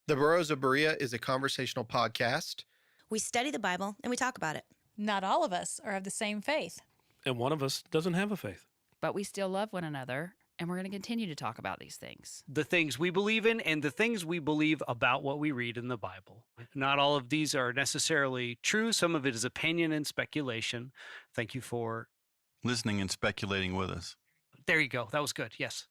The Burros of Berea is a conversational podcast. We study the Bible and we talk about it. Not all of us are of the same faith. And one of us doesn't have a faith. But we still love one another, and we're going to continue to talk about these things. The things we believe in and the things we believe about what we read in the Bible. Not all of these are necessarily true. Some of it is opinion and speculation. Thank you for listening and speculating with us. There you go. That was good. Yes.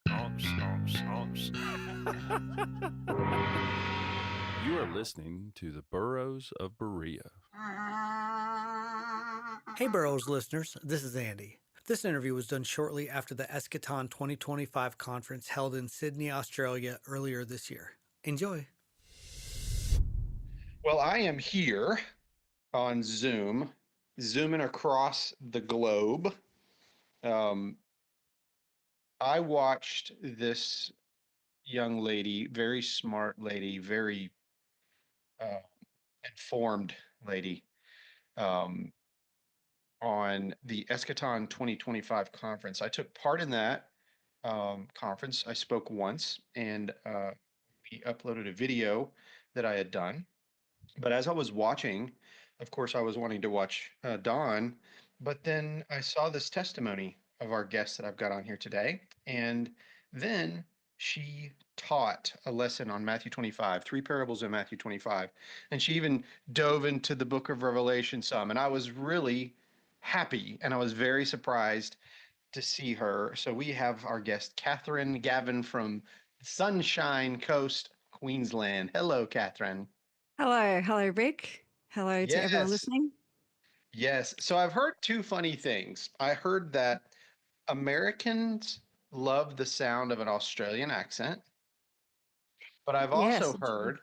You are listening to the Burros of Berea. Hey Burros listeners, this is Andy. This interview was done shortly after the Eschaton 2025 conference held in Sydney, Australia earlier this year. Enjoy. Well, I am here on Zoom, zooming across the globe. I watched this young lady, very smart lady, very informed lady, on the Eschaton 2025 conference. I took part in that conference. I spoke once, and we uploaded a video that I had done. But as I was watching, of course, I was wanting to watch Dawn, but then I saw this testimony of our guest that I've got on here today. And then she taught a lesson on Matthew 25, 3 parables in Matthew 25. And she even dove into the book of Revelation some. And I was really happy, and I was very surprised to see her. So we have our guest, Gavin from Sunshine Coast, Queensland. Hello, Catherine. Hello, Rick. Hello to everyone listening. Yes. So I've heard two funny things. I heard that Americans love the sound of an Australian accent, but I've also heard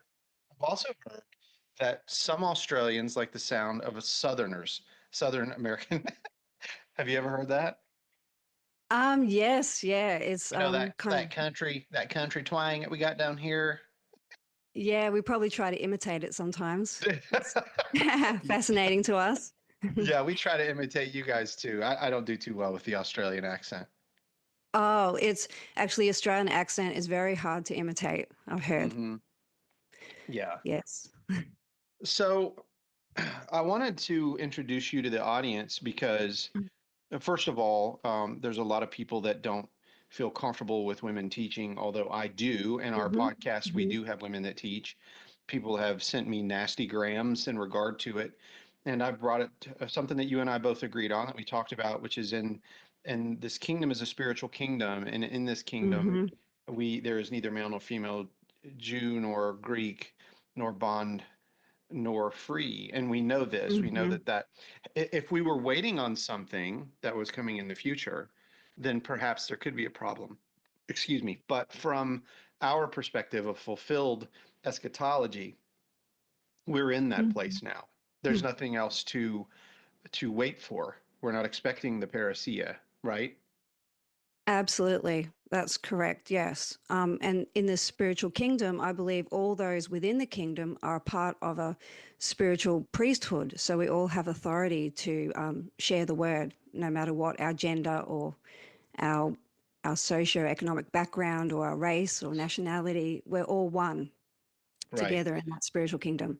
that some Australians like the sound of a Southern American. Have you ever heard that? Yes, yeah. It's that country twang that we got down here. Yeah, we probably try to imitate it sometimes. It's fascinating to us. Yeah, we try to imitate you guys too. I don't do too well with the Australian accent. Oh, it's actually Australian accent is very hard to imitate, I've heard. Mm-hmm. Yeah. Yes. So I wanted to introduce you to the audience because, first of all, there's a lot of people that don't feel comfortable with women teaching, although I do. In our podcast, we do have women that teach. People have sent me nasty grams in regard to it. And I brought it to something that you and I both agreed on, that we talked about, which is in this kingdom is a spiritual kingdom. And in this kingdom, there is neither male nor female, Jew nor Greek, nor bond nor free. And we know this. We know that if we were waiting on something that was coming in the future, then perhaps there could be a problem. Excuse me. But from our perspective of fulfilled eschatology, we're in that place now. There's nothing else to wait for. We're not expecting the parousia, right? Absolutely. That's correct. Yes. And in the spiritual kingdom, I believe all those within the kingdom are part of a spiritual priesthood. So we all have authority to share the word, no matter what our gender or our socioeconomic background or our race or nationality. We're all one together in that spiritual kingdom.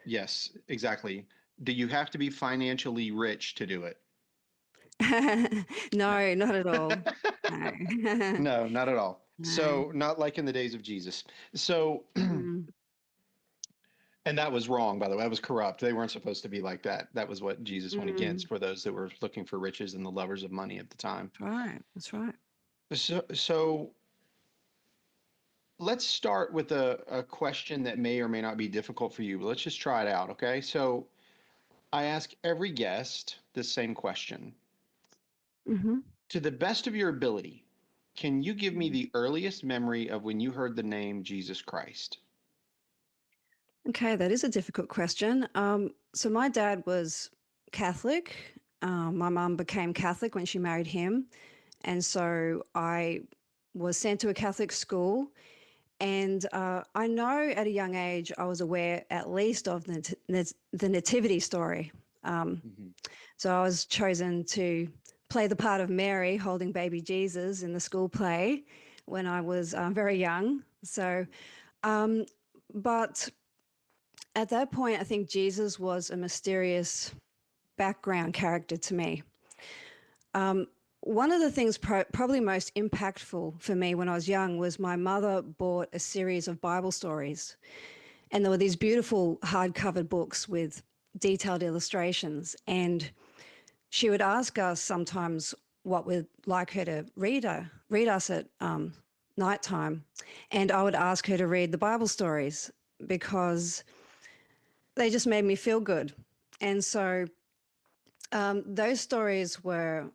Yes, exactly. Do you have to be financially rich to do it? No, not at all. No. No, not at all. No. So not like in the days of Jesus. So, and that was wrong, by the way. That was corrupt. They weren't supposed to be like that. That was what Jesus went against for those that were looking for riches and the lovers of money at the time. That's right. So let's start with a question that may or may not be difficult for you, but let's just try it out, okay? So I ask every guest the same question. To the best of your ability, can you give me the earliest memory of when you heard the name Jesus Christ? Okay, that is a difficult question. So my dad was Catholic. My mum became Catholic when she married him. And so I was sent to a Catholic school. And I know at a young age, I was aware at least of the nativity story. So I was chosen to play the part of Mary holding baby Jesus in the school play when I was very young. So But at that point, I think Jesus was a mysterious background character to me. One of the things probably most impactful for me when I was young was my mother bought a series of Bible stories. And there were these beautiful hardcover books with detailed illustrations. And she would ask us sometimes what we'd like her to read us at nighttime. And I would ask her to read the Bible stories because they just made me feel good. And so those stories were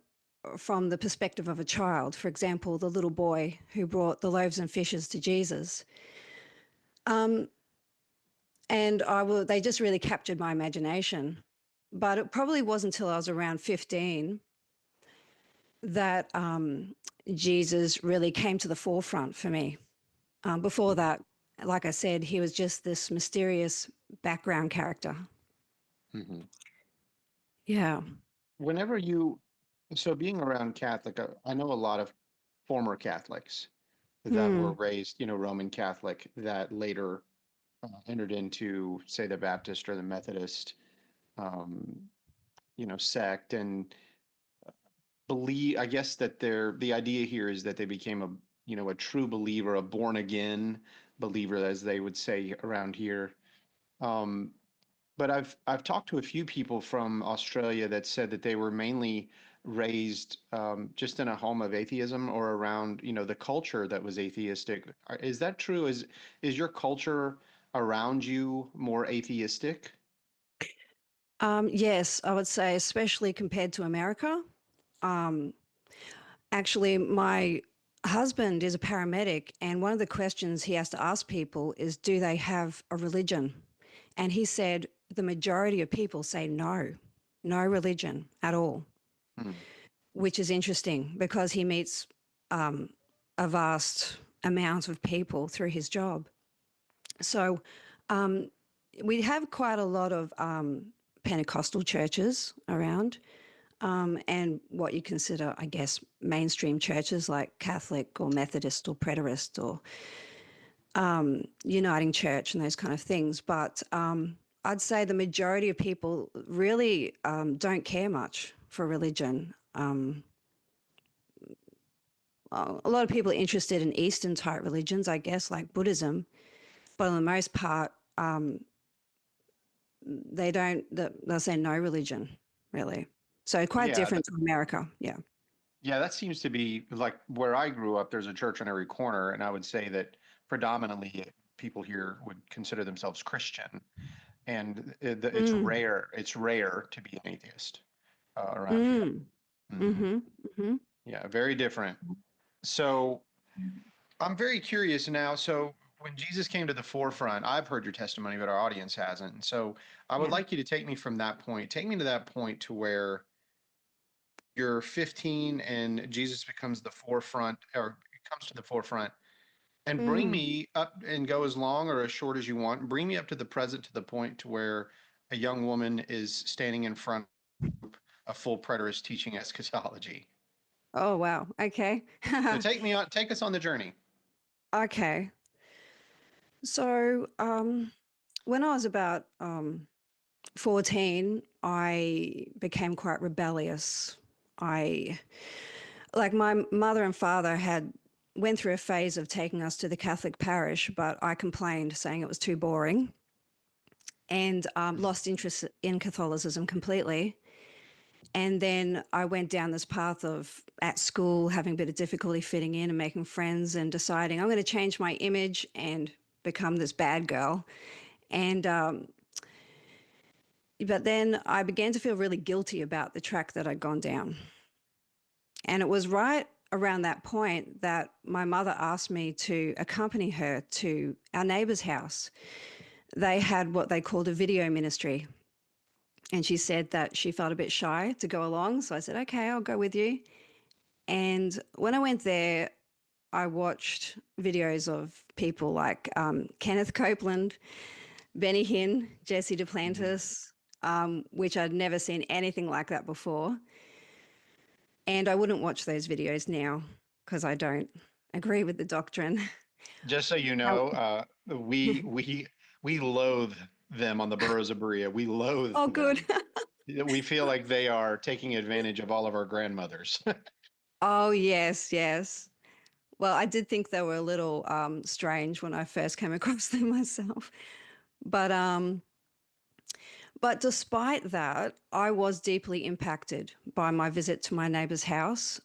from the perspective of a child. For example, the little boy who brought the loaves and fishes to Jesus. And they just really captured my imagination. But it probably wasn't until I was around 15 that Jesus really came to the forefront for me. Before that, like I said, he was just this mysterious background character. Mm-hmm. Yeah. Whenever so being around Catholic, I know a lot of former Catholics that were raised, Roman Catholic that later entered into, say, the Baptist or the Methodist, sect, and believe. I guess that the idea here is that they became a true believer, a born again believer, as they would say around here. Um, but I've talked to a few people from Australia that said that they were mainly raised just in a home of atheism or around, the culture that was atheistic. Is that true? Is your culture around you more atheistic? Yes, I would say, especially compared to America. Actually, my husband is a paramedic, and one of the questions he has to ask people is, do they have a religion? And he said the majority of people say no, no religion at all, which is interesting because he meets a vast amount of people through his job. So we have quite a lot of Pentecostal churches around. And what you consider, I guess, mainstream churches like Catholic or Methodist or Preterist or Uniting Church and those kind of things. But I'd say the majority of people really don't care much for religion. A lot of people are interested in Eastern type religions, I guess, like Buddhism. But for the most part, they'll say no religion, really. So quite Yeah, different to America. Yeah. yeah, that seems to be like where I grew up. There's a church on every corner, and I would say that predominantly people here would consider themselves Christian, and it's Mm. rare. It's rare to be an atheist around here. Mm. Mhm. Mhm. Mhm. Yeah, very different. So I'm very curious now. So when Jesus came to the forefront, I've heard your testimony, but our audience hasn't. So I would Yeah. like you to take me from that point. Take me to that point to where you're 15 and Jesus becomes the forefront or comes to the forefront, and bring Mm. me up and go as long or as short as you want. Bring me up to the present, to the point to where a young woman is standing in front of a full preterist teaching eschatology. Oh wow. Okay. So take us on the journey. Okay. So when I was about 14, I became quite rebellious. I like my mother and father had went through a phase of taking us to the Catholic parish, but I complained, saying it was too boring, and lost interest in Catholicism completely. And then I went down this path of at school having a bit of difficulty fitting in and making friends and deciding I'm going to change my image and become this bad girl. And but then I began to feel really guilty about the track that I'd gone down. And it was right around that point that my mother asked me to accompany her to our neighbor's house. They had what they called a video ministry. And she said that she felt a bit shy to go along. So I said, okay, I'll go with you. And when I went there, I watched videos of people like Kenneth Copeland, Benny Hinn, Jesse Duplantis, which I'd never seen anything like that before. And I wouldn't watch those videos now because I don't agree with the doctrine. Just so you How- know, We loathe them on the Burros of Berea. We loathe Oh, good. them. We feel like they are taking advantage of all of our grandmothers. Oh, yes, yes. Well, I did think they were a little strange when I first came across them myself. But but despite that, I was deeply impacted by my visit to my neighbor's house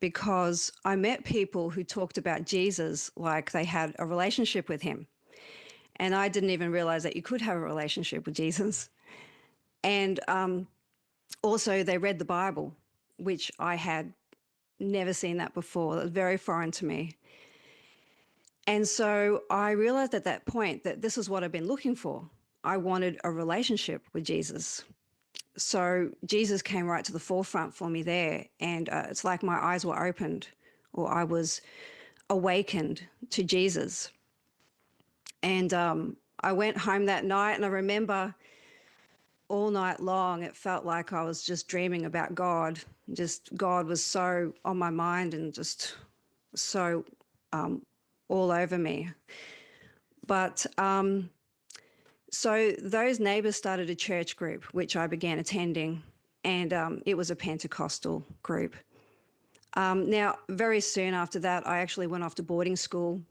because I met people who talked about Jesus like they had a relationship with him. And I didn't even realize that you could have a relationship with Jesus. And also, they read the Bible, which I had never seen that before. That was very foreign to me. And so I realized at that point that this is what I've been looking for. I wanted a relationship with Jesus. So Jesus came right to the forefront for me there. And it's like my eyes were opened, or I was awakened to Jesus. And I went home that night, and I remember all night long, it felt like I was just dreaming about God. Just God was so on my mind and just so all over me. But so those neighbors started a church group, which I began attending, and it was a Pentecostal group. Now, very soon after that, I actually went off to boarding school,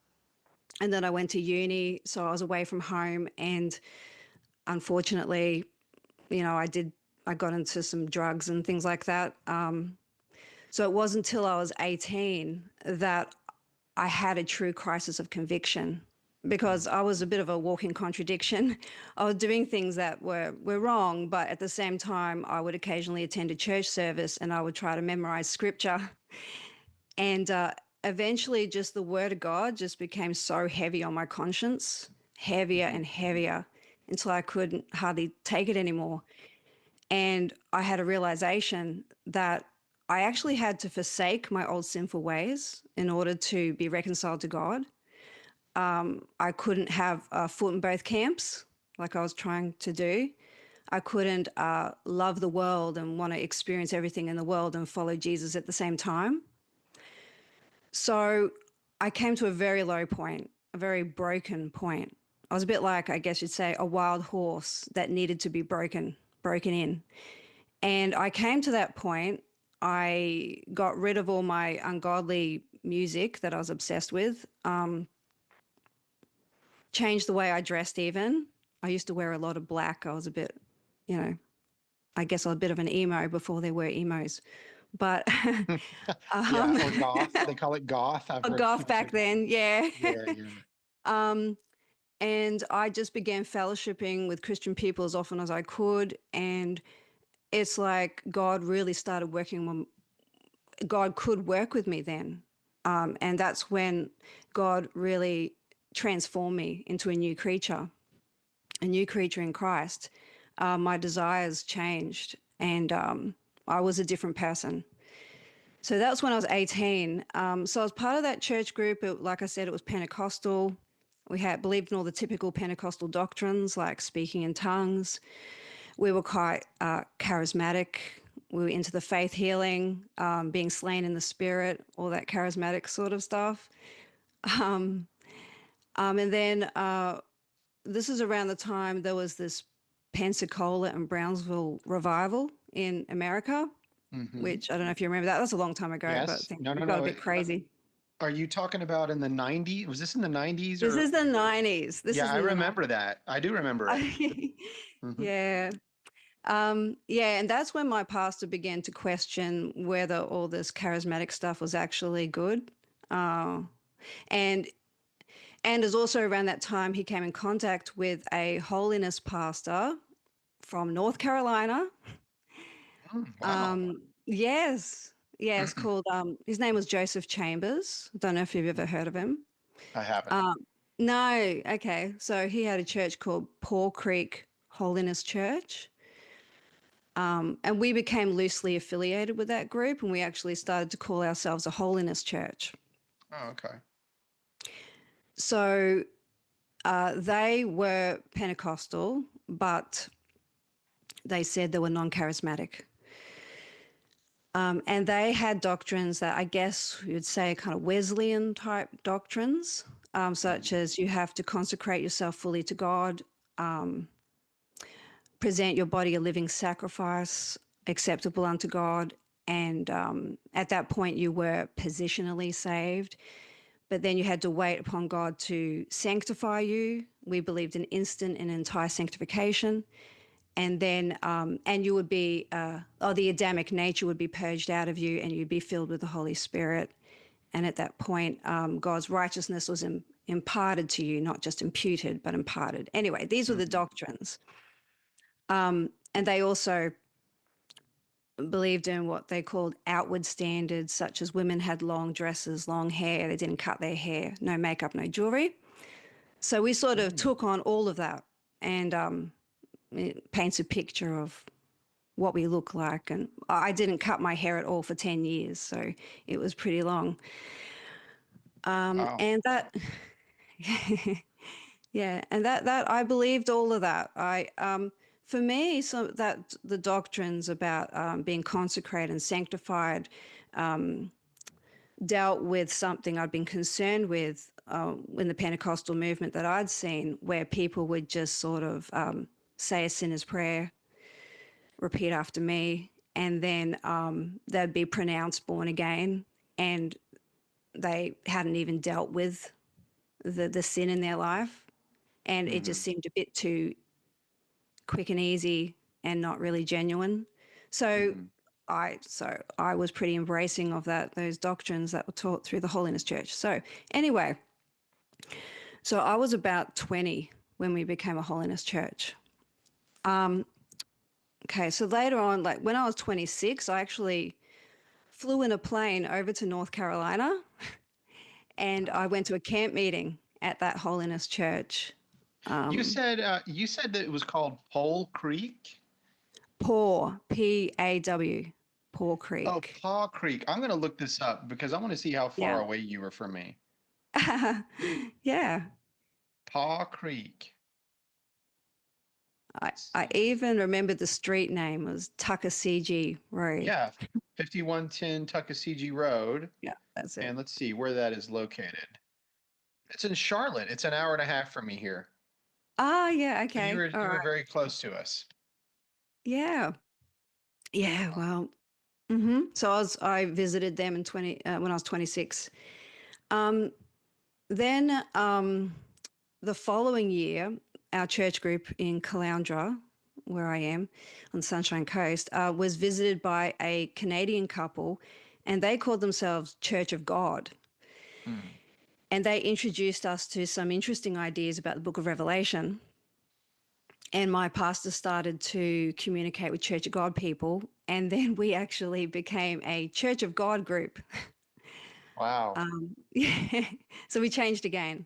and then I went to uni, so I was away from home, and unfortunately, I got into some drugs and things like that. So it wasn't until I was 18 that I had a true crisis of conviction, because I was a bit of a walking contradiction. I was doing things that were wrong, but at the same time, I would occasionally attend a church service and I would try to memorize scripture. And eventually just the word of God just became so heavy on my conscience, heavier and heavier, until I couldn't hardly take it anymore. And I had a realization that I actually had to forsake my old sinful ways in order to be reconciled to God. I couldn't have a foot in both camps like I was trying to do. I couldn't love the world and want to experience everything in the world and follow Jesus at the same time. So I came to a very low point, a very broken point. I was a bit like, I guess you'd say, a wild horse that needed to be broken in. And I came to that point. I got rid of all my ungodly music that I was obsessed with, changed the way I dressed even. I used to wear a lot of black. I was a bit, I guess I was a bit of an emo before there were emos. But Yeah, or goth. They call it goth. I've a heard goth people say back then, yeah. Yeah. And I just began fellowshipping with Christian people as often as I could. And it's like God really started working. God could work with me then. And that's when God really transformed me into a new creature in Christ. My desires changed, and I was a different person. So that was when I was 18. So I was part of that church group. Like I said, it was Pentecostal. We believed in all the typical Pentecostal doctrines, like speaking in tongues. We were quite charismatic. We were into the faith healing, being slain in the spirit, all that charismatic sort of stuff. And then this is around the time there was this Pensacola and Brownsville revival in America, which I don't know if you remember that. That's a long time ago, but Yes. things No. got a bit crazy. Are you talking about in the 90s? Was this in the 90s? This is the 90s. Yeah, I remember that. I do remember it. Yeah. Yeah, and that's when my pastor began to question whether all this charismatic stuff was actually good. And it's also around that time he came in contact with a holiness pastor from North Carolina. Wow. Yes, called, his name was Joseph Chambers. Don't know if you've ever heard of him. I haven't. No, okay. So he had a church called Paw Creek Holiness Church. And we became loosely affiliated with that group, and we actually started to call ourselves a holiness church. Oh, okay. So they were Pentecostal, but they said they were non-charismatic. And they had doctrines that I guess you'd say kind of Wesleyan type doctrines. such as you have to consecrate yourself fully to God, present your body a living sacrifice acceptable unto God. And at that point, you were positionally saved. But then you had to wait upon God to sanctify you. We believed in instant and entire sanctification. And then, and you would be, the Adamic nature would be purged out of you and you'd be filled with the Holy Spirit. And at that point, God's righteousness was imparted to you, not just imputed, but imparted. Anyway, these were the doctrines. And they also believed in what they called outward standards, such as women had long dresses, long hair, they didn't cut their hair, no makeup, no jewelry. So we sort of took on all of that, and it paints a picture of what we look like. And I didn't cut my hair at all for 10 years, so it was pretty long. Wow. And that, yeah, and that I believed all of that. For me, so that the doctrines about being consecrated and sanctified dealt with something I'd been concerned with in the Pentecostal movement that I'd seen, where people would just sort of say a sinner's prayer, repeat after me, and then they'd be pronounced born again, and they hadn't even dealt with the sin in their life, and it just seemed a bit too quick and easy and not really genuine. So I was pretty embracing of those doctrines that were taught through the Holiness Church. So anyway, so I was about 20 when we became a Holiness Church. Okay, so later on, like when I was 26, I actually flew in a plane over to North Carolina and I went to a camp meeting at that Holiness Church. You said that it was called Pole Creek. Paw, P-A-W, Paw Creek. Oh, Paw Creek. I'm going to look this up because I want to see how far Yeah. away you were from me. Yeah. Paw Creek. I even remember the street name was Tuckasegee Road. Yeah, 5110 Tuckasegee Road. Yeah, that's it. And let's see where that is located. It's in Charlotte. It's an hour and a half from me here. Ah, yeah, So okay. you All were right. very close to us. Yeah. Yeah, well, so I visited them in when I was 26. Then the following year, our church group in Caloundra, where I am on the Sunshine Coast, was visited by a Canadian couple, and they called themselves Church of God. And they introduced us to some interesting ideas about the Book of Revelation. And my pastor started to communicate with Church of God people, and then we actually became a Church of God group. Wow. So we changed again.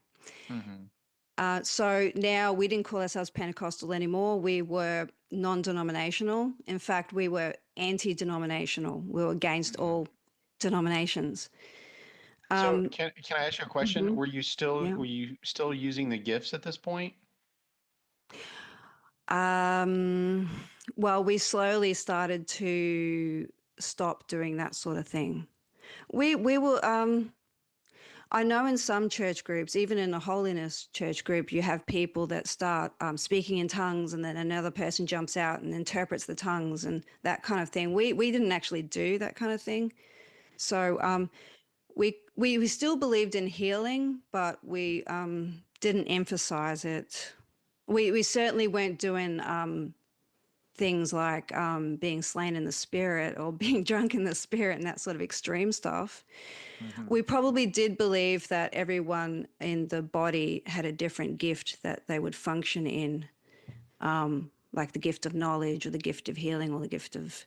So now we didn't call ourselves Pentecostal anymore. We were non-denominational. In fact, we were anti-denominational. We were against all denominations. So can I ask you a question? Were you Yeah. still using the gifts at this point? Well, we slowly started to stop doing that sort of thing. We were I know in some church groups, even in a holiness church group, you have people that start speaking in tongues, and then another person jumps out and interprets the tongues and that kind of thing. We didn't actually do that kind of thing. So we still believed in healing, but we didn't emphasize it. We certainly weren't doing things like being slain in the spirit or being drunk in the spirit and that sort of extreme stuff. We probably did believe that everyone in the body had a different gift that they would function in, like the gift of knowledge or the gift of healing or the gift of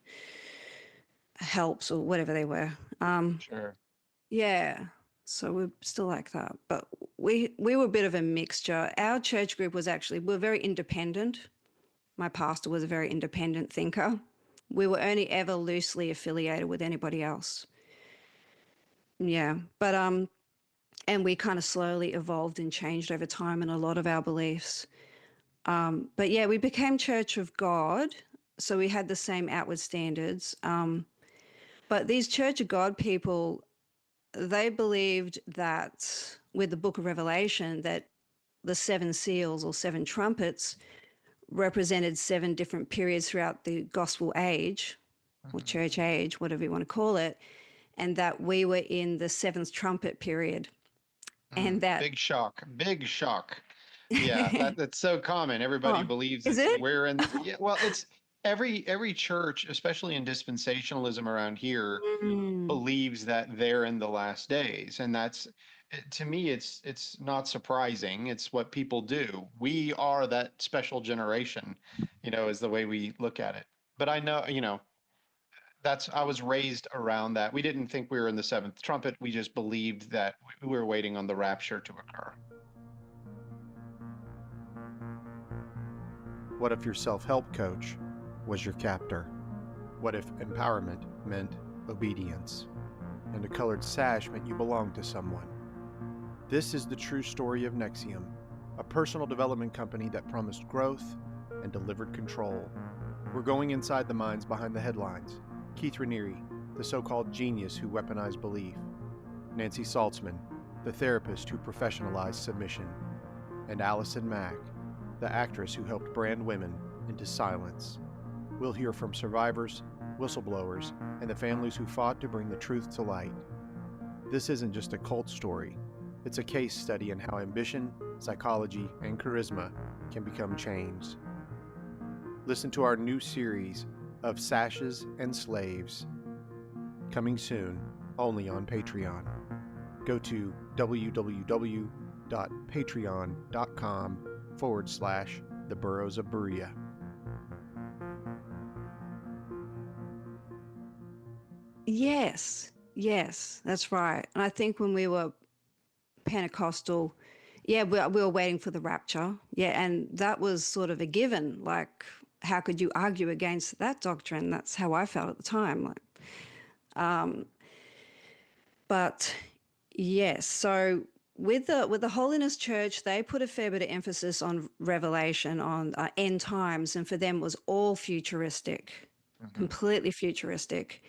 helps or whatever they were. Sure. Yeah. So we're still like that. But we were a bit of a mixture. Our church group we're very independent. My pastor was a very independent thinker. We were only ever loosely affiliated with anybody else. Yeah. But and we kind of slowly evolved and changed over time in a lot of our beliefs. But yeah, we became Church of God. So we had the same outward standards. But these Church of God people, they believed that with the book of Revelation that the seven seals or seven trumpets represented seven different periods throughout the gospel age or church age, whatever you want to call it, and that we were in the seventh trumpet period. And that Big shock. Big shock. Yeah, that's so common. Everybody oh, believes is it's it? we're in yeah, well, it's every church, especially in dispensationalism around here, Mm, believes that they're in the last days. And to me, it's not surprising. It's what people do. We are that special generation, is the way we look at it. But I know, I was raised around that. We didn't think we were in the seventh trumpet. We just believed that we were waiting on the rapture to occur. What if your self-help coach was your captor? What if empowerment meant obedience, and a colored sash meant you belonged to someone? This is the true story of Nexium, a personal development company that promised growth and delivered control. We're going inside the minds behind the headlines. Keith Raniere, the so-called genius who weaponized belief. Nancy Saltzman, the therapist who professionalized submission. And Allison Mack, the actress who helped brand women into silence. We'll hear from survivors, whistleblowers, and the families who fought to bring the truth to light. This isn't just a cult story. It's a case study in how ambition, psychology, and charisma can become chains. Listen to our new series of Sashes and Slaves, coming soon only on Patreon. Go to www.patreon.com/The Burros of Berea. yes, that's right. And I think when we were Pentecostal, we were waiting for the rapture. Yeah, and that was sort of a given. Like, how could you argue against that doctrine? That's how I felt at the time. Like, but yes, so with the Holiness Church, they put a fair bit of emphasis on revelation, on end times, and for them it was all futuristic, completely futuristic.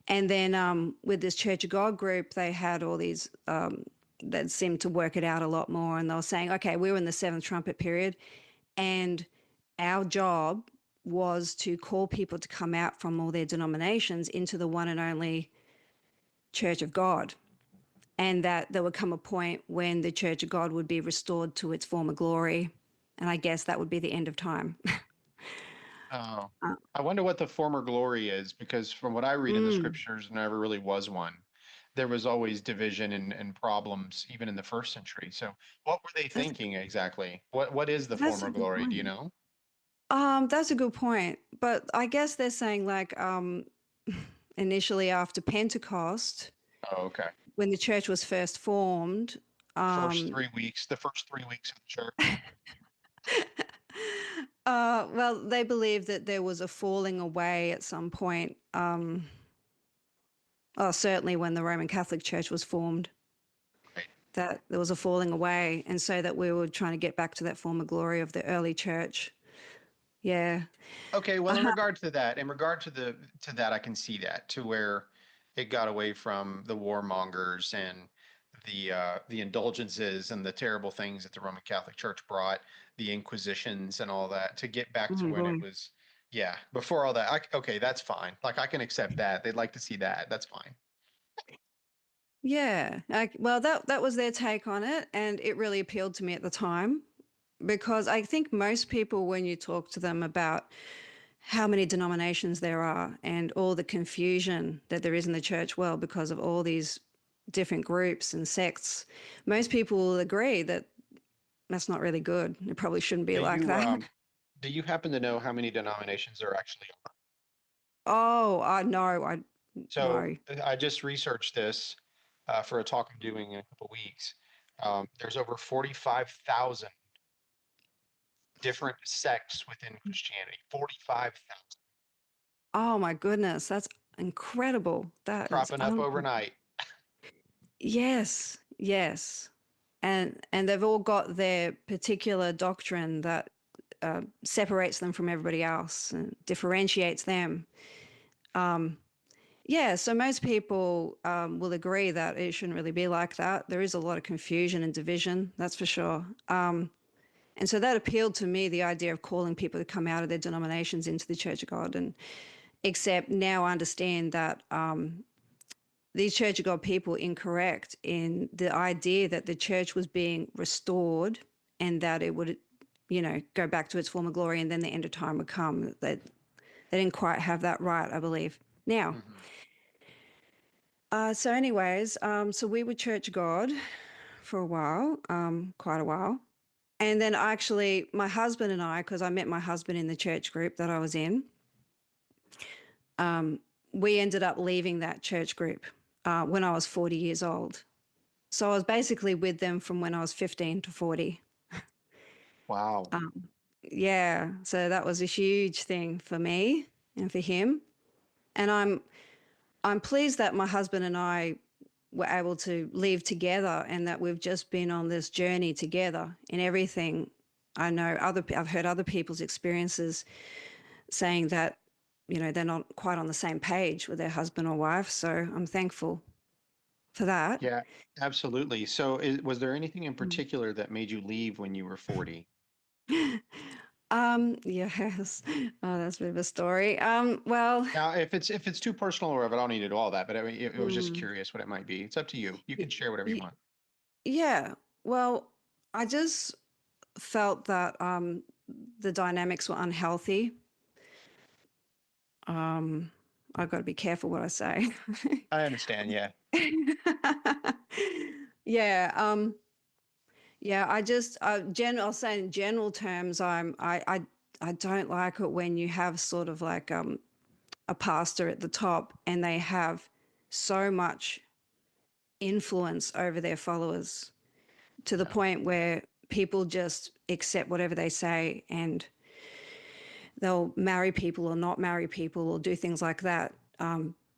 And then with this Church of God group, they had all these that seemed to work it out a lot more, and they were saying, okay, we were in the seventh trumpet period, and our job was to call people to come out from all their denominations into the one and only Church of God, and that there would come a point when the Church of God would be restored to its former glory, and I guess that would be the end of time. Oh, I wonder what the former glory is, because from what I read in the scriptures, there never really was one. There was always division and problems, even in the first century. So what were they That's, thinking exactly? What is the that's a former good glory? Do you point. know? That's a good point. But I guess they're saying like initially after Pentecost, Oh, okay. when the church was first formed, um, The first 3 weeks of the church. well, they believe that there was a falling away at some point. Certainly when the Roman Catholic Church was formed, Right. that there was a falling away, and so that we were trying to get back to that former glory of the early church. Yeah. Okay, well, in regard to that, I can see that, to where it got away from the warmongers and the indulgences and the terrible things that the Roman Catholic Church brought, the Inquisitions and all that, to get back to Oh, when it boy. was, yeah, before all that. Okay, that's fine. Like, I can accept that. They'd like to see that. That's fine. Yeah. Well, that was their take on it, and it really appealed to me at the time, because I think most people, when you talk to them about how many denominations there are and all the confusion that there is in the church world because of all these different groups and sects, most people will agree that that's not really good. It probably shouldn't be Do like you that. do you happen to know how many denominations there actually are? Oh, I no, I So no. I just researched this for a talk I'm doing in a couple weeks. There's over 45,000 different sects within Christianity. 45,000 Oh my goodness, that's incredible. That is cropping up overnight. yes. And they've all got their particular doctrine that separates them from everybody else and differentiates them. Um, Yeah, so most people will agree that it shouldn't really be like that. There is a lot of confusion and division, that's for sure. And so that appealed to me, the idea of calling people to come out of their denominations into the Church of God. And except now I understand that these Church of God people incorrect in the idea that the church was being restored and that it would, go back to its former glory and then the end of time would come. They didn't quite have that right, I believe. Now, so anyways, so we were Church of God for a while, quite a while. And then actually my husband and I, because I met my husband in the church group that I was in, we ended up leaving that church group when I was 40 years old. So I was basically with them from when I was 15 to 40. Wow. Yeah, so that was a huge thing for me and for him. And I'm pleased that my husband and I were able to leave together and that we've just been on this journey together in everything. I know I've heard other people's experiences saying that, they're not quite on the same page with their husband or wife. So I'm thankful for that. Yeah, absolutely. So, was there anything in particular that made you leave when you were 40? Yes. Oh, that's a bit of a story. Well, Now, if it's too personal or whatever, I don't need to do all that. But I mean, it was just mm, curious what it might be. It's up to you. You y- can share whatever you y- want. yeah. Well, I just felt that the dynamics were unhealthy. I've got to be careful what I say. I understand. Yeah. Yeah. Yeah. I'll say in general terms, I don't like it when you have sort of like a pastor at the top and they have so much influence over their followers to the Yeah. point where people just accept whatever they say and they'll marry people or not marry people or do things like that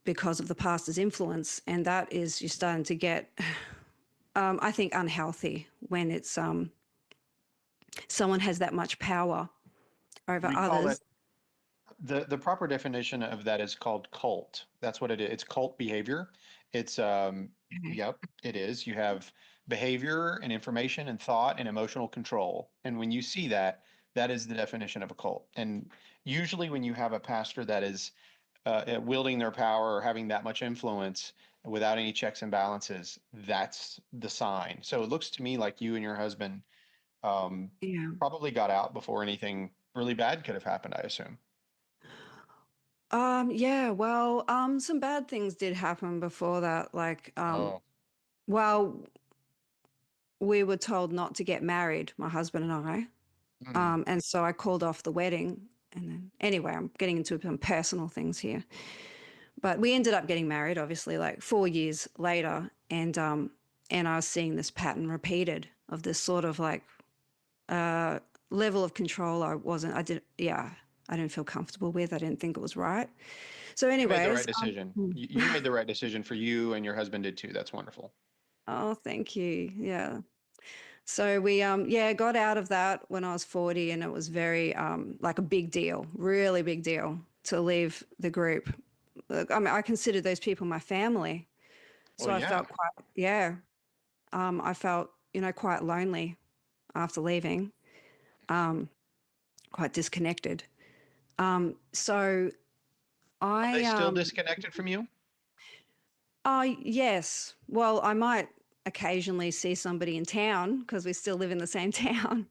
because of the pastor's influence. And that is, you're starting to get, I think, unhealthy when it's someone has that much power over We call others. it the proper definition of that is called cult. That's what it is. It's cult behavior. It's Okay. yep, it is. You have behavior and information and thought and emotional control. And when you see that, that is the definition of a cult. And usually when you have a pastor that is wielding their power or having that much influence without any checks and balances, that's the sign. So it looks to me like you and your husband um, Yeah. probably got out before anything really bad could have happened, I assume. Yeah, well, some bad things did happen before that. Like, Oh. well, we were told not to get married, my husband and I. Mm. And so I called off the wedding. And then, anyway, I'm getting into some personal things here. But we ended up getting married, obviously, like 4 years later. And I was seeing this pattern repeated of this sort of like level of control I didn't feel comfortable with. I didn't think it was right. So, You made the anyways, right decision. You made the right decision for you, and your husband did too. That's wonderful. oh, thank you. Yeah. So we got out of that when I was 40 and it was very like a big deal, really big deal to leave the group. Look, I mean, I consider those people my family. So Well, I yeah. felt I felt, quite lonely after leaving, quite disconnected. So Are they I still disconnected from you? yes. Well, I might occasionally see somebody in town because we still live in the same town.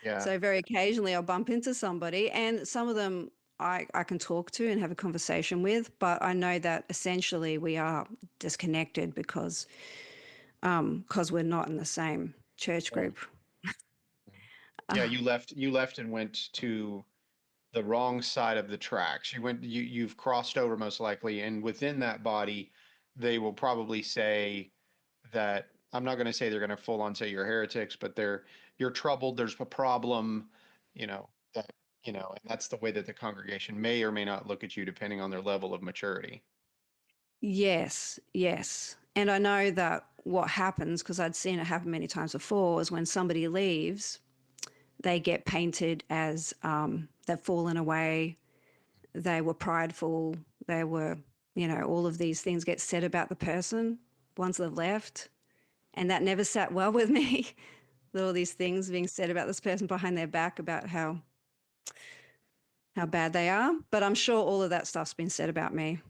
Yeah. So very occasionally I'll bump into somebody and some of them I can talk to and have a conversation with, but I know that essentially we are disconnected because we're not in the same church Yeah. group. Yeah, Uh, you left and went to the wrong side of the tracks. You've crossed over most likely, and within that body, they will probably say that I'm not going to say they're going to full on say you're heretics, but you're troubled, there's a problem, that and that's the way that the congregation may or may not look at you depending on their level of maturity. yes, yes. And I know that what happens, because I'd seen it happen many times before, is when somebody leaves, they get painted as they've fallen away, they were prideful, they were all of these things get said about the person once they've left. And that never sat well with me. All these things being said about this person behind their back about how bad they are. But I'm sure all of that stuff's been said about me.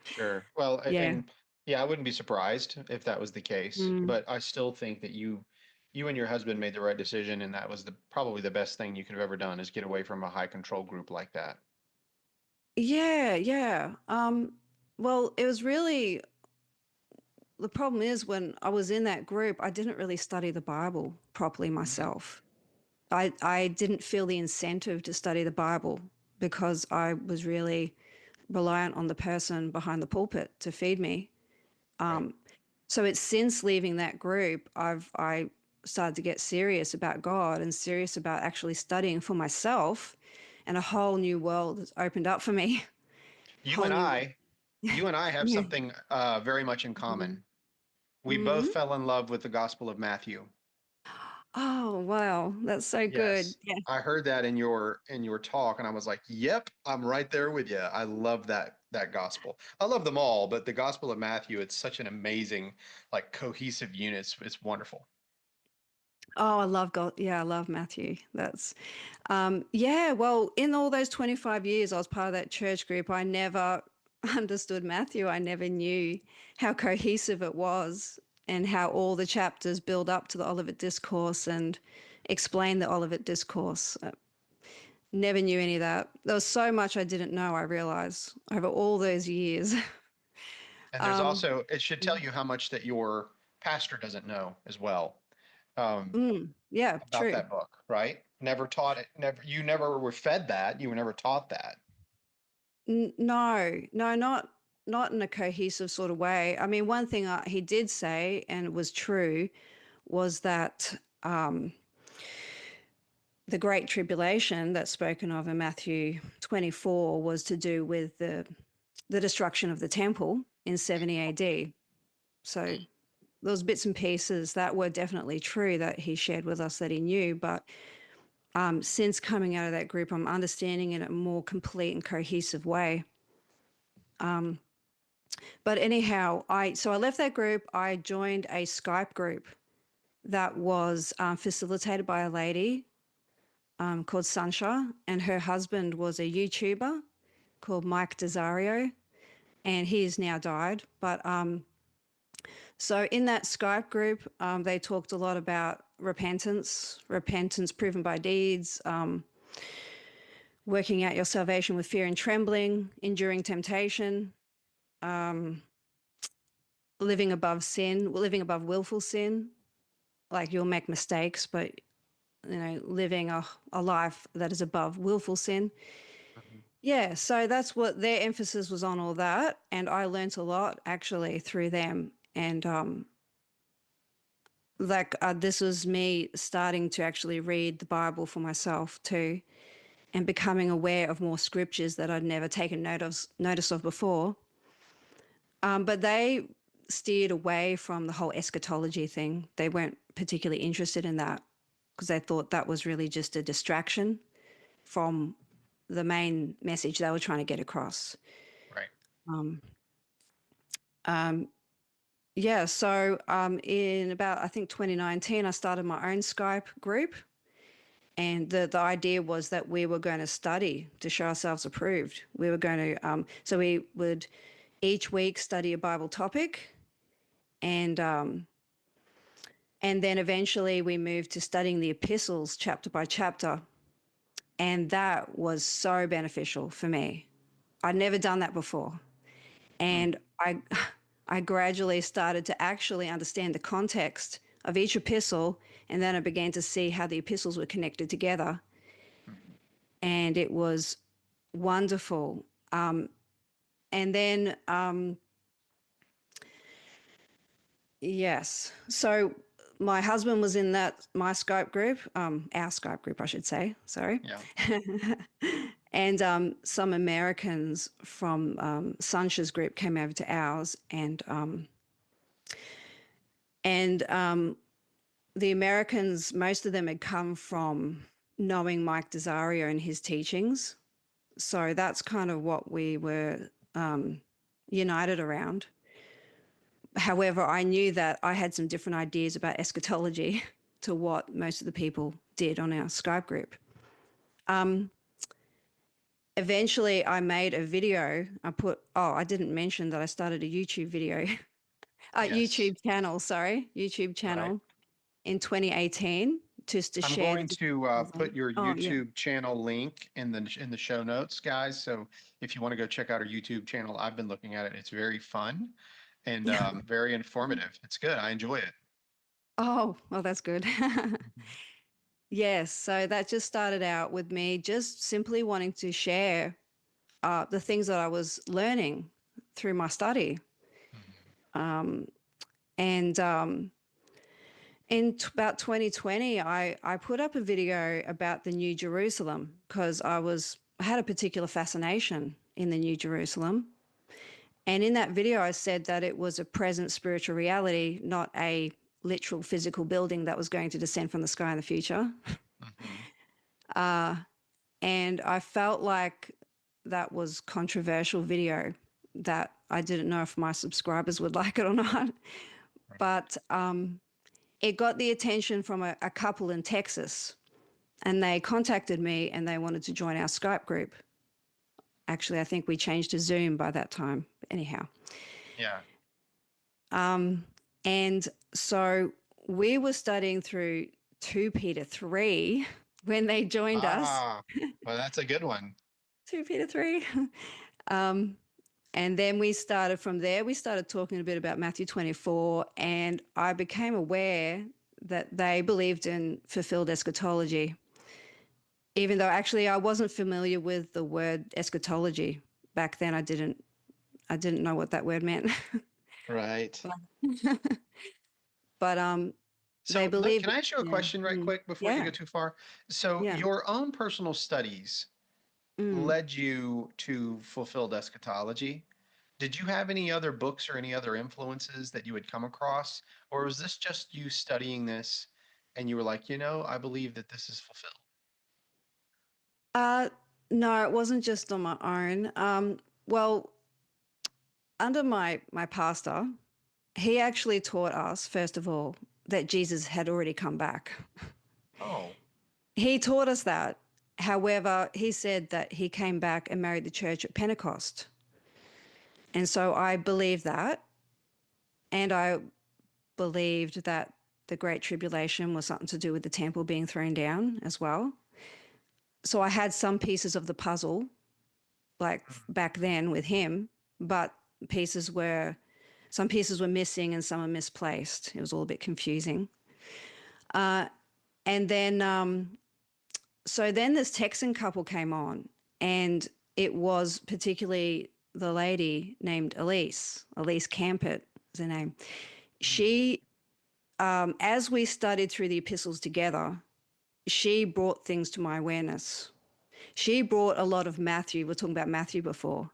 Sure. Well, Yeah. and yeah, I wouldn't be surprised if that was the case, Mm. but I still think that you and your husband made the right decision, and that was probably the best thing you could have ever done is get away from a high control group like that. Yeah, yeah. Well, it was really the problem is when I was in that group, I didn't really study the Bible properly myself. I didn't feel the incentive to study the Bible because I was really reliant on the person behind the pulpit to feed me. Right. So it's since leaving that group, I started to get serious about God and serious about actually studying for myself, and a whole new world has opened up for me. You Whole and new, I, you and I have yeah. something very much in common. We both Mm-hmm. fell in love with the Gospel of Matthew. Oh, wow. That's so good. Yes. Yeah. I heard that in your talk, and I was like, "Yep, I'm right there with you." I love that gospel. I love them all, but the Gospel of Matthew, it's such an amazing, like cohesive unit. It's wonderful. Oh, I love God. Yeah, I love Matthew. Yeah, well, in all those 25 years I was part of that church group, I never understood Matthew. I never knew how cohesive it was and how all the chapters build up to the Olivet Discourse and explain the Olivet Discourse. Never knew any of that. There was so much I didn't know, I realized, over all those years. And there's Um, also, it should tell you how much that your pastor doesn't know as well, yeah, about true. that book, right? Never taught it. You never were fed that. You were never taught that. No, no, not in a cohesive sort of way. I mean, one thing he did say, and it was true, was that the Great Tribulation that's spoken of in Matthew 24 was to do with the destruction of the temple in 70 AD. So those bits and pieces that were definitely true that he shared with us that he knew, but since coming out of that group, I'm understanding it in a more complete and cohesive way. But anyhow, I left that group. I joined a Skype group that was facilitated by a lady called Sansha, and her husband was a YouTuber called Mike Desario, and he has now died. But so in that Skype group, they talked a lot about repentance proven by deeds, working out your salvation with fear and trembling, enduring temptation, living above sin, living above willful sin. Like you'll make mistakes, but living a life that is above willful sin. Yeah, so that's what their emphasis was on, all that, and I learnt a lot actually through them. And this was me starting to actually read the Bible for myself too, and becoming aware of more scriptures that I'd never taken notice of before. But they steered away from the whole eschatology thing. They weren't particularly interested in that because they thought that was really just a distraction from the main message they were trying to get across. Right. Yeah, so in about, I think, 2019, I started my own Skype group. And the idea was that we were going to study to show ourselves approved. We were going to, so we would each week study a Bible topic. And then eventually we moved to studying the epistles chapter by chapter. And that was so beneficial for me. I'd never done that before. And I gradually started to actually understand the context of each epistle, and then I began to see how the epistles were connected together. And it was wonderful. And then, yes, so my husband was in my Skype group, our Skype group, I should say, sorry. Yeah. And some Americans from Sansha's group came over to ours, and the Americans, most of them had come from knowing Mike Desario and his teachings. So that's kind of what we were united around. However, I knew that I had some different ideas about eschatology to what most of the people did on our Skype group. Eventually, I made a video. I didn't mention that I started a YouTube video, Yes. YouTube channel in 2018, just to I'm share. going to put your Oh, yeah. YouTube channel link in the show notes, guys. So if you want to go check out our YouTube channel, I've been looking at it. It's very fun and very informative. It's good. I enjoy it. Oh, well, that's good. Yes, so that just started out with me just simply wanting to share the things that I was learning through my study. And in about 2020, I put up a video about the New Jerusalem because I had a particular fascination in the New Jerusalem. And in that video, I said that it was a present spiritual reality, not a literal physical building that was going to descend from the sky in the future. And I felt like that was controversial video that I didn't know if my subscribers would like it or not. But it got the attention from a couple in Texas, and they contacted me and they wanted to join our Skype group. Actually, I think we changed to Zoom by that time. But anyhow. Yeah. And so we were studying through 2 Peter 3 when they joined us. Well, that's a good one. 2 Peter 3. And then we started from there. We started talking a bit about Matthew 24, and I became aware that they believed in fulfilled eschatology, even though actually I wasn't familiar with the word eschatology. Back then I didn't know what that word meant. Right. But So they believe. can I ask you a question right quick before you go too far? So Yeah. your own personal studies led you to fulfilled eschatology. Did you have any other books or any other influences that you had come across? Or was this just you studying this and you were like, I believe that this is fulfilled? No, it wasn't just on my own. Well, under my pastor, he actually taught us, first of all, that Jesus had already come back. Oh. He taught us that. However, he said that he came back and married the church at Pentecost. And so I believed that. And I believed that the Great Tribulation was something to do with the temple being thrown down as well. So I had some pieces of the puzzle, like back then with him, but some pieces were missing and some are misplaced. It was all a bit confusing. And then, so then this Texan couple came on, and it was particularly the lady named Elise Campett is her name. She, as we studied through the epistles together, she brought things to my awareness. She brought a lot of Matthew. We were talking about Matthew before.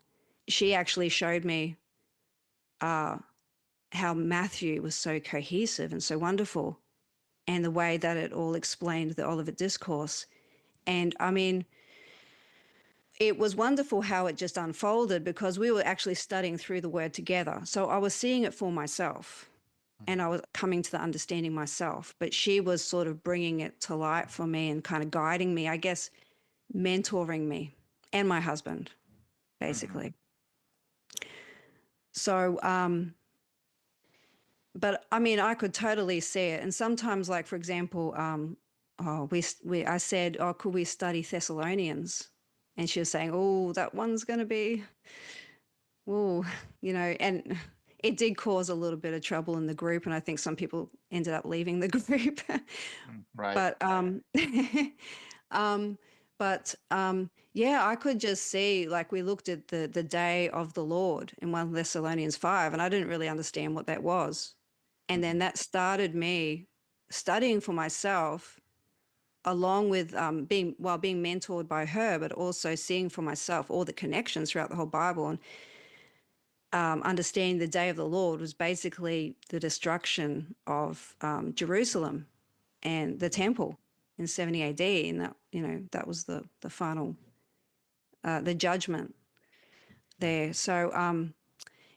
She actually showed me how Matthew was so cohesive and so wonderful, and the way that it all explained the Olivet Discourse. And I mean, it was wonderful how it just unfolded because we were actually studying through the word together. So I was seeing it for myself and I was coming to the understanding myself, but she was sort of bringing it to light for me and kind of guiding me, I guess, mentoring me and my husband, basically. So, but I mean, I could totally see it. And sometimes, like, for example, I said, could we study Thessalonians? And she was saying, that one's going to be, and it did cause a little bit of trouble in the group. And I think some people ended up leaving the group. Right. But yeah, I could just see, like, we looked at the day of the Lord in 1 Thessalonians 5, and I didn't really understand what that was. And then that started me studying for myself, along with being mentored by her, but also seeing for myself all the connections throughout the whole Bible. And understanding the day of the Lord was basically the destruction of Jerusalem and the temple in 70 AD. And that, that was the final, the judgment there. So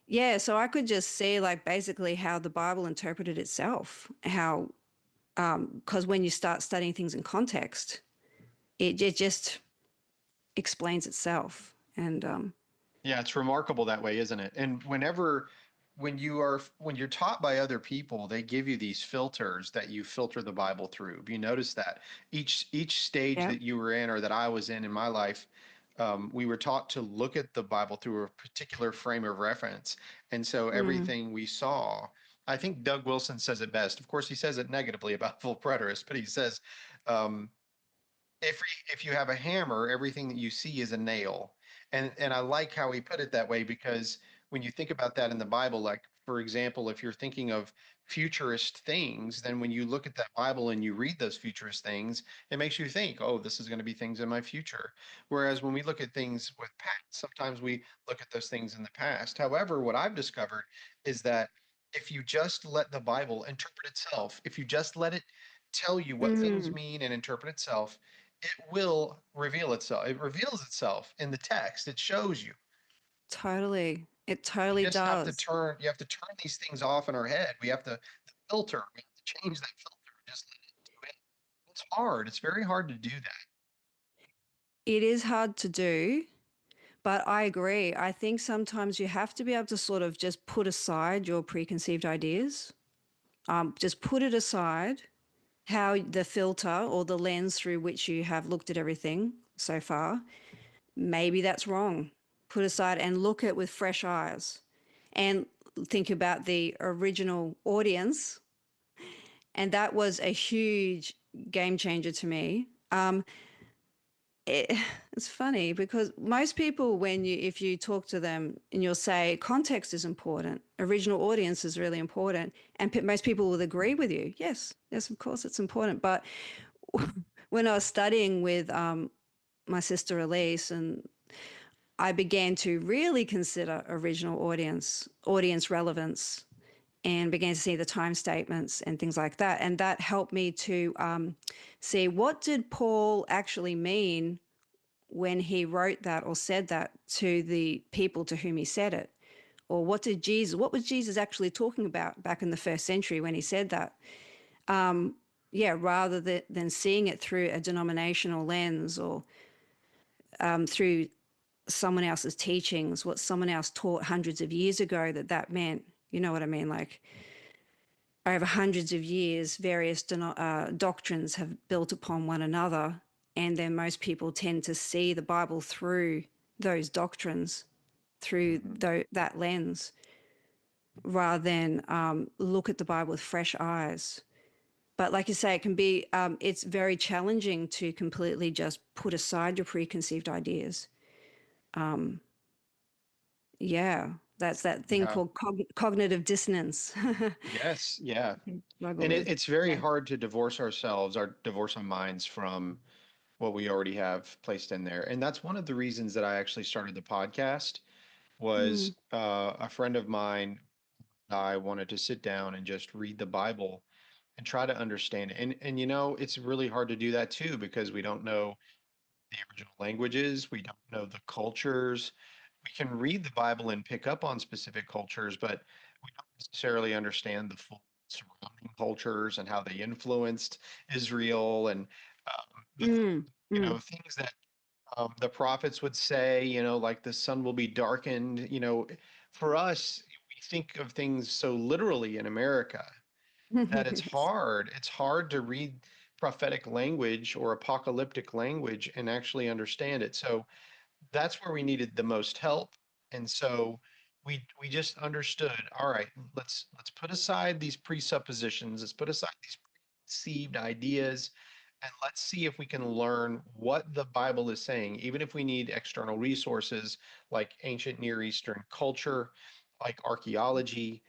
yeah, so I could just see like basically how the Bible interpreted itself, how because when you start studying things in context, it just explains itself. And Yeah, it's remarkable that way, isn't it? And when you're taught by other people, they give you these filters that you filter the Bible through. You notice that each stage yeah, that you were in or that I was in my life, we were taught to look at the Bible through a particular frame of reference. And so mm, everything we saw, I think Doug Wilson says it best. Of course, he says it negatively about full preterists, but he says, um, if you have a hammer, everything that you see is a nail. And I like how he put it that way, because when you think about that in the Bible, like for example, if you're thinking of futurist things, then when you look at that Bible and you read those futurist things, it makes you think, oh, this is going to be things in my future. Whereas when we look at things with past, sometimes we look at those things in the past. However, what I've discovered is that if you just let the Bible interpret itself, if you just let it tell you what things mm, mean and interpret itself, it will reveal itself. It reveals itself in the text. It shows you. totally, it You totally just have to does. turn. You have to turn these things off in our head. We have to the filter. We have to change that filter. Just let it do it. It's hard. It's very hard to do that. It is hard to do, but I agree. I think sometimes you have to be able to sort of just put aside your preconceived ideas. Just put it aside, how the filter or the lens through which you have looked at everything so far, maybe that's wrong. Put aside and look at it with fresh eyes and think about the original audience. And that was a huge game changer to me. It, it's funny because most people, if you talk to them and you'll say context is important, original audience is really important, and most people will agree with you. Yes, yes, of course it's important. But when I was studying with my sister Elise, and I began to really consider original audience relevance, and began to see the time statements and things like that. And that helped me to see, what did Paul actually mean when he wrote that or said that to the people to whom he said it? Or what was Jesus actually talking about back in the first century when he said that? Yeah, rather than seeing it through a denominational lens, or through someone else's teachings, what someone else taught hundreds of years ago that meant. You know what I mean? Like, over hundreds of years, various doctrines have built upon one another, and then most people tend to see the Bible through those doctrines, through that lens, rather than look at the Bible with fresh eyes. But like you say, it can be, it's very challenging to completely just put aside your preconceived ideas. Um, yeah, that's that thing Yeah. called cognitive dissonance. Yes. Yeah. Struggle And with. it's very Yeah. hard to divorce our minds from what we already have placed in there. And that's one of the reasons that I actually started the podcast. Was Mm, a friend of mine and I wanted to sit down and just read the Bible and try to understand it. And it's really hard to do that too, because we don't know the original languages, we don't know the cultures. We can read the Bible and pick up on specific cultures, but we don't necessarily understand the full surrounding cultures and how they influenced Israel, and mm, mm. things that the prophets would say, like the sun will be darkened. For us, we think of things so literally in America that it's Yes. hard. It's hard to read prophetic language or apocalyptic language and actually understand it. So that's where we needed the most help. And so we just understood, all right, let's put aside these presuppositions, let's put aside these preconceived ideas, and let's see if we can learn what the Bible is saying, even if we need external resources like ancient Near Eastern culture, like archaeology.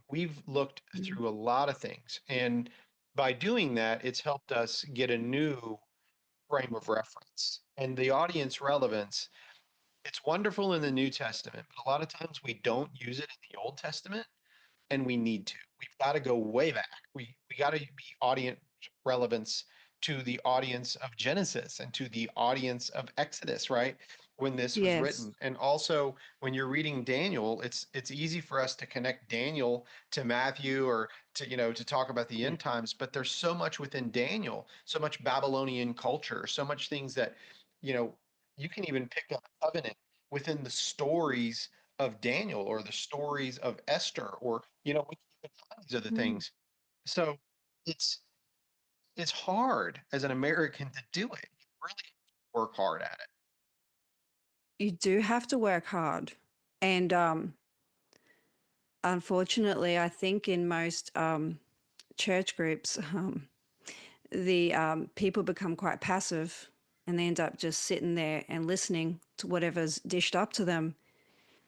We've looked Mm, through a lot of things, and by doing that, it's helped us get a new frame of reference. And the audience relevance, it's wonderful in the New Testament, but a lot of times we don't use it in the Old Testament, and we need to. We've got to go way back. We got to be audience relevance to the audience of Genesis and to the audience of Exodus, right? When this was Yes. written. And also when you're reading Daniel, it's easy for us to connect Daniel to Matthew or to, to talk about the end times, but there's so much within Daniel, so much Babylonian culture, so much things that, you know, you can even pick up covenant within the stories of Daniel or the stories of Esther, or, we can even find these other Mm. things. So it's it's hard as an American to do it. You really work hard at it. You do have to work hard. And unfortunately, I think in most church groups, the people become quite passive and they end up just sitting there and listening to whatever's dished up to them.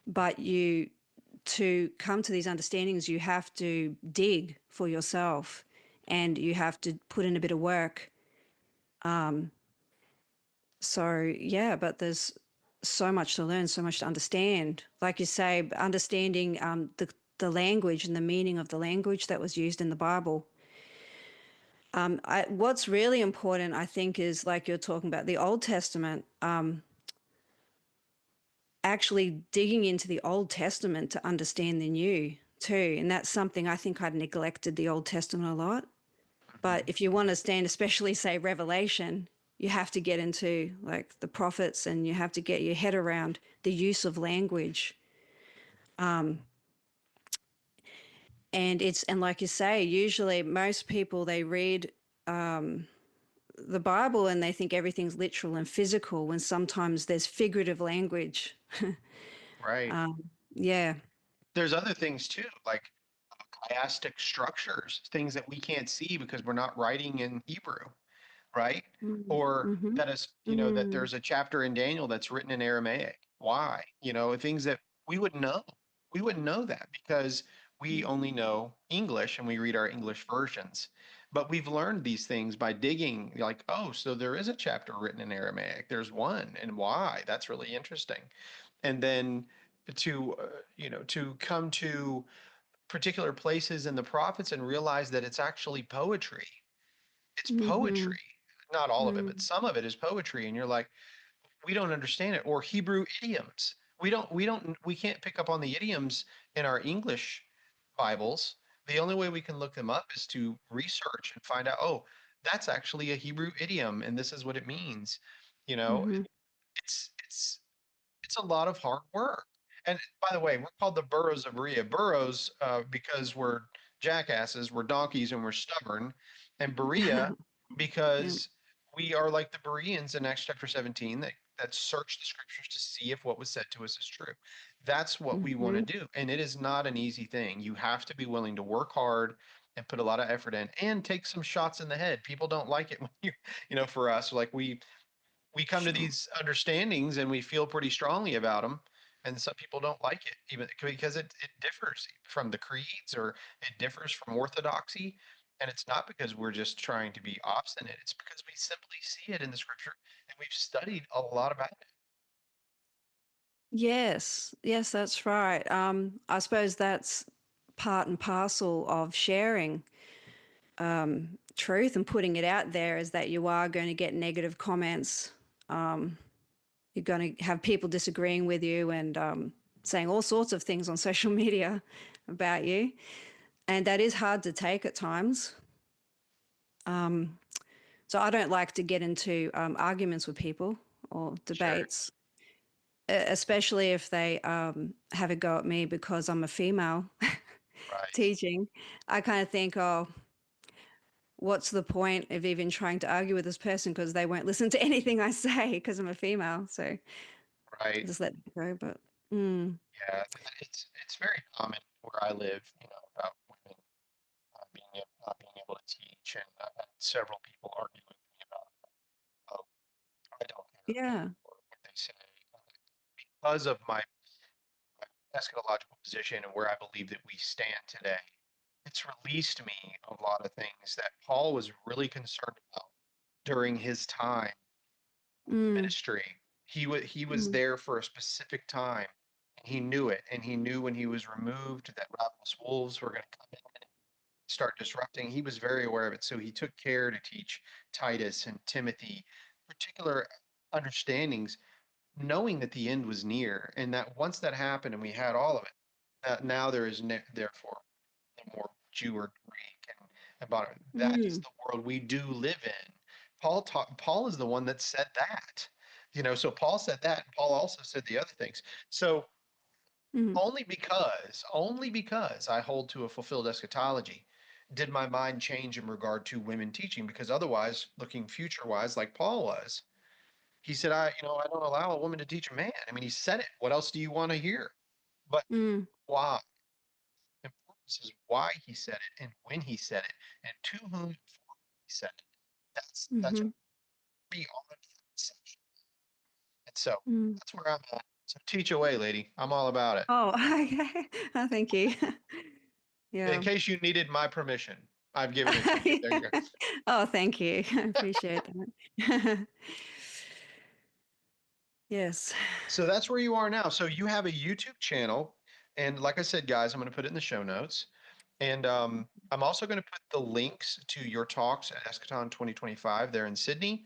But to come to these understandings, you have to dig for yourself and you have to put in a bit of work. So yeah, but there's so much to learn, so much to understand. Like you say, understanding the language and the meaning of the language that was used in the Bible. What's really important, I think, is like you're talking about the Old Testament. Actually digging into the Old Testament to understand the New too, and that's something I think I'd neglected the Old Testament a lot. But if you want to stand, especially say Revelation, you have to get into like the prophets and you have to get your head around the use of language. And like you say, usually most people, they read the Bible and they think everything's literal and physical when sometimes there's figurative language. Right. Yeah. There's other things too, like chiastic structures, things that we can't see because we're not writing in Hebrew, right? Or Mm-hmm. that is, that Mm. there's a chapter in Daniel that's written in Aramaic. Why? Things that we wouldn't know. We wouldn't know that because we only know English and we read our English versions. But we've learned these things by digging, like, oh, so there is a chapter written in Aramaic. There's one, and why? That's really interesting. And then to come to particular places in the prophets and realize that it's actually poetry. It's Mm-hmm. poetry. Not all of it, Mm. but some of it is poetry. And you're like, we don't understand it. Or Hebrew idioms. We can't pick up on the idioms in our English Bibles. The only way we can look them up is to research and find out, oh, that's actually a Hebrew idiom and this is what it means. You know, Mm-hmm. it's a lot of hard work. And by the way, we're called the Burros of Berea. Burros, because we're jackasses, we're donkeys, and we're stubborn. And Berea, Yeah. because we are like the Bereans in Acts chapter 17 that search the scriptures to see if what was said to us is true. That's what we want to Mm-hmm. do. And it is not an easy thing. You have to be willing to work hard and put a lot of effort in and take some shots in the head. People don't like it when for us, like we come to Sure. these understandings and we feel pretty strongly about them, and some people don't like it even because it differs from the creeds, or it differs from orthodoxy. And it's not because we're just trying to be obstinate, it's because we simply see it in the scripture and we've studied a lot about it. Yes. Yes, that's right. I suppose that's part and parcel of sharing truth and putting it out there is that you are going to get negative comments. You're going to have people disagreeing with you and saying all sorts of things on social media about you. And that is hard to take at times. So I don't like to get into arguments with people or Sure. debates, especially if they have a go at me because I'm a female Right. teaching. I kind of think, oh, what's the point of even trying to argue with this person because they won't listen to anything I say because I'm a female. So I Right. just let it go. But Yeah, it's very common where I live, about women not being able to teach, and I've had several people argue with me about, oh, I don't care yeah. or what they say, because of my eschatological position and where I believe that we stand today. It's released me a lot of things that Paul was really concerned about during his time Mm, ministry. He was mm, there for a specific time. And he knew it, and he knew when he was removed that ravenous wolves were going to come in and start disrupting, he was very aware of it. So he took care to teach Titus and Timothy particular understandings, knowing that the end was near, and that once that happened and we had all of it, now there is therefore no more Jew or Greek, and about it. That is the world we do live in. Paul is the one that said that. So Paul said that, and Paul also said the other things. So only because I hold to a fulfilled eschatology did my mind change in regard to women teaching, because otherwise, looking future wise, like Paul was, he said, I don't allow a woman to teach a man. I mean, he said it. What else do you want to hear? But why? This is why he said it and when he said it and to whom he said it. That's beyond conception. And so that's where I'm at. So teach away, lady. I'm all about it. Oh, okay. Oh, thank you. In case you needed my permission, I've given it to you. There you go. Oh, thank you. I appreciate that. Yes. So that's where you are now. So you have a YouTube channel. And like I said, guys, I'm going to put it in the show notes. And I'm also going to put the links to your talks at Eschaton 2025 there in Sydney.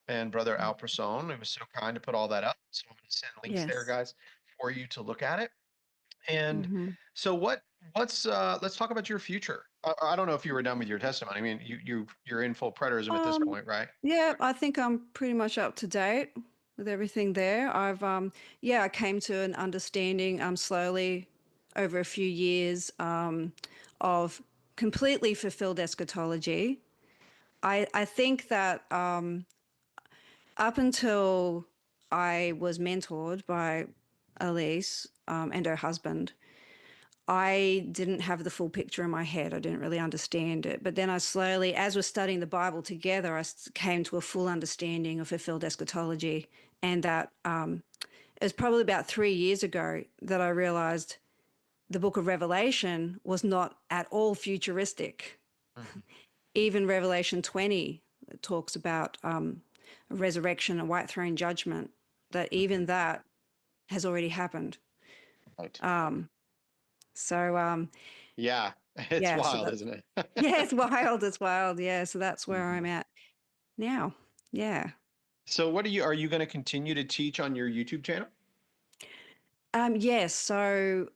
And Brother Al Person, who was so kind to put all that up. So I'm going to send links there, guys, for you to look at it. And so let's talk about your future. I don't know if you were done with your testimony. I mean, you're in full preterism at this point, right? Yeah, I think I'm pretty much up to date with everything there. I came to an understanding slowly over a few years of completely fulfilled eschatology. I think that up until I was mentored by Elise and her husband, I didn't have the full picture in my head. I didn't really understand it. But then I slowly, as we're studying the Bible together, I came to a full understanding of fulfilled eschatology. And that it was probably about 3 years ago that I realized the book of Revelation was not at all futuristic. Even Revelation 20 talks about a resurrection, a white throne judgment, that even that has already happened. Right. Yeah, it's wild, isn't it? Yeah, it's wild. It's wild. Yeah. So that's where I'm at now. Yeah. So are you going to continue to teach on your YouTube channel? Yes. So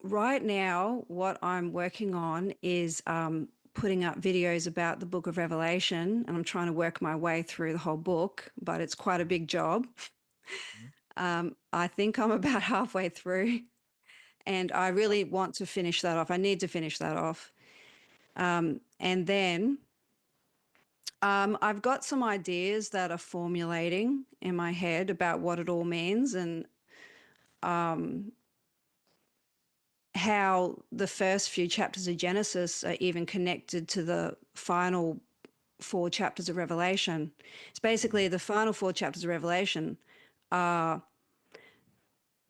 right now, what I'm working on is putting up videos about the book of Revelation, and I'm trying to work my way through the whole book, but it's quite a big job. I think I'm about halfway through, and I really want to finish that off. I need to finish that off. And then I've got some ideas that are formulating in my head about what it all means, and how the first few chapters of Genesis are even connected to the final 4 chapters of Revelation. It's basically the final 4 chapters of Revelation are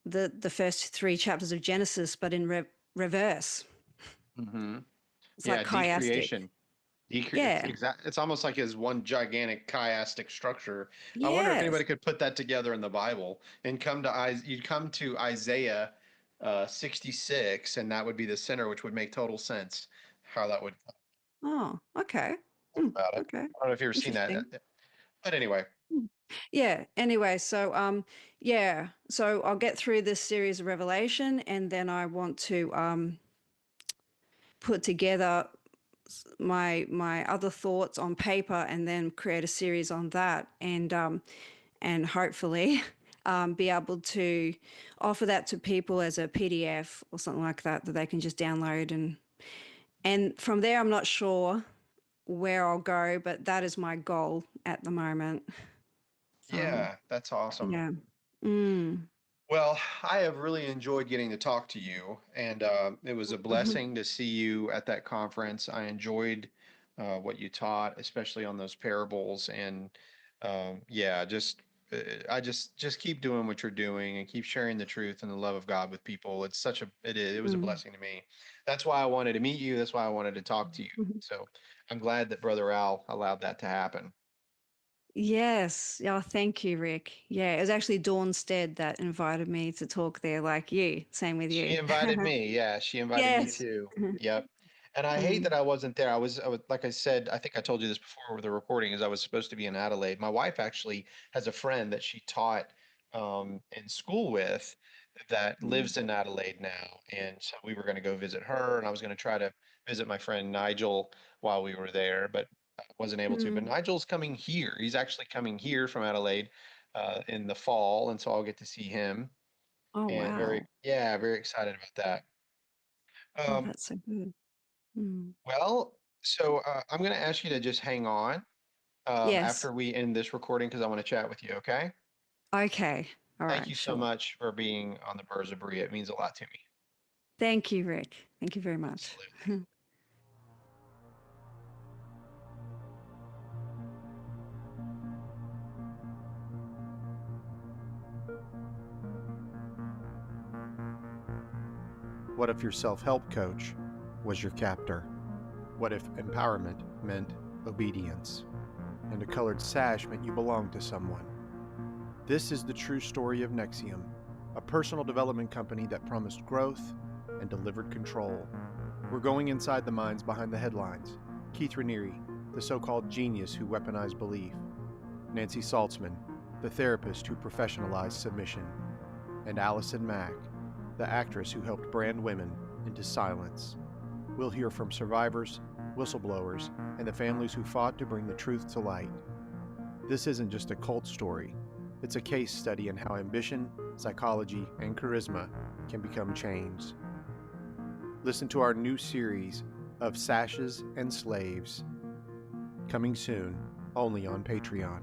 the first 3 chapters of Genesis, but in reverse. It's like chiastic. Yeah. It's almost like it's one gigantic chiastic structure. Yes. I wonder if anybody could put that together in the Bible and you'd come to Isaiah 66, and that would be the center, which would make total sense how that would. Oh, okay. About it. Okay. I don't know if you've ever seen that, but anyway. Yeah. Anyway, so so I'll get through this series of Revelation, and then I want to put together my other thoughts on paper, and then create a series on that, and hopefully be able to offer that to people as a PDF or something like that they can just download, and from there I'm not sure where I'll go, but that is my goal at the moment. Yeah, that's awesome. Yeah. Well, I have really enjoyed getting to talk to you, and it was a blessing to see you at that conference. I enjoyed what you taught, especially on those parables, and I just keep doing what you're doing and keep sharing the truth and the love of God with people. It was a blessing to me. That's why I wanted to meet you. That's why I wanted to talk to you. So I'm glad that Brother Al allowed that to happen. Yes. Oh, thank you, Rick. Yeah, it was actually Dawn Stead that invited me to talk there, like you. Same with you. She invited me. Yeah, she invited me too. Yep. And I hate Mm. that I wasn't there. I was, like I said, I think I told you this before with the recording, is I was supposed to be in Adelaide. My wife actually has a friend that she taught in school with that Mm. lives in Adelaide now. And so we were going to go visit her, and I was going to try to visit my friend Nigel while we were there, but I wasn't able to. But Mm. Nigel's coming here. He's actually coming here from Adelaide in the fall, and so I'll get to see him. Oh, And wow. very excited about that. Oh, that's so good. Mm. Well, so I'm going to ask you to just hang on Yes. after we end this recording because I want to chat with you, okay? Okay. All Thank you right. so Sure. much for being on the Burros of Berea. It means a lot to me. Thank you, Rick. Thank you very much. Absolutely. What if your self help coach was your captor? What if empowerment meant obedience? And a colored sash meant you belonged to someone? This is the true story of Nexium, a personal development company that promised growth and delivered control. We're going inside the minds behind the headlines. Keith Raniere, the so-called genius who weaponized belief. Nancy Saltzman, the therapist who professionalized submission. And Allison Mack, the actress who helped brand women into silence. We'll hear from survivors, whistleblowers, and the families who fought to bring the truth to light. This isn't just a cult story. It's a case study in how ambition, psychology, and charisma can become chains. Listen to our new series of Sashes and Slaves, coming soon only on Patreon.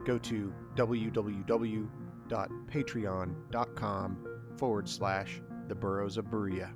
Go to www.patreon.com/the Burros of Berea.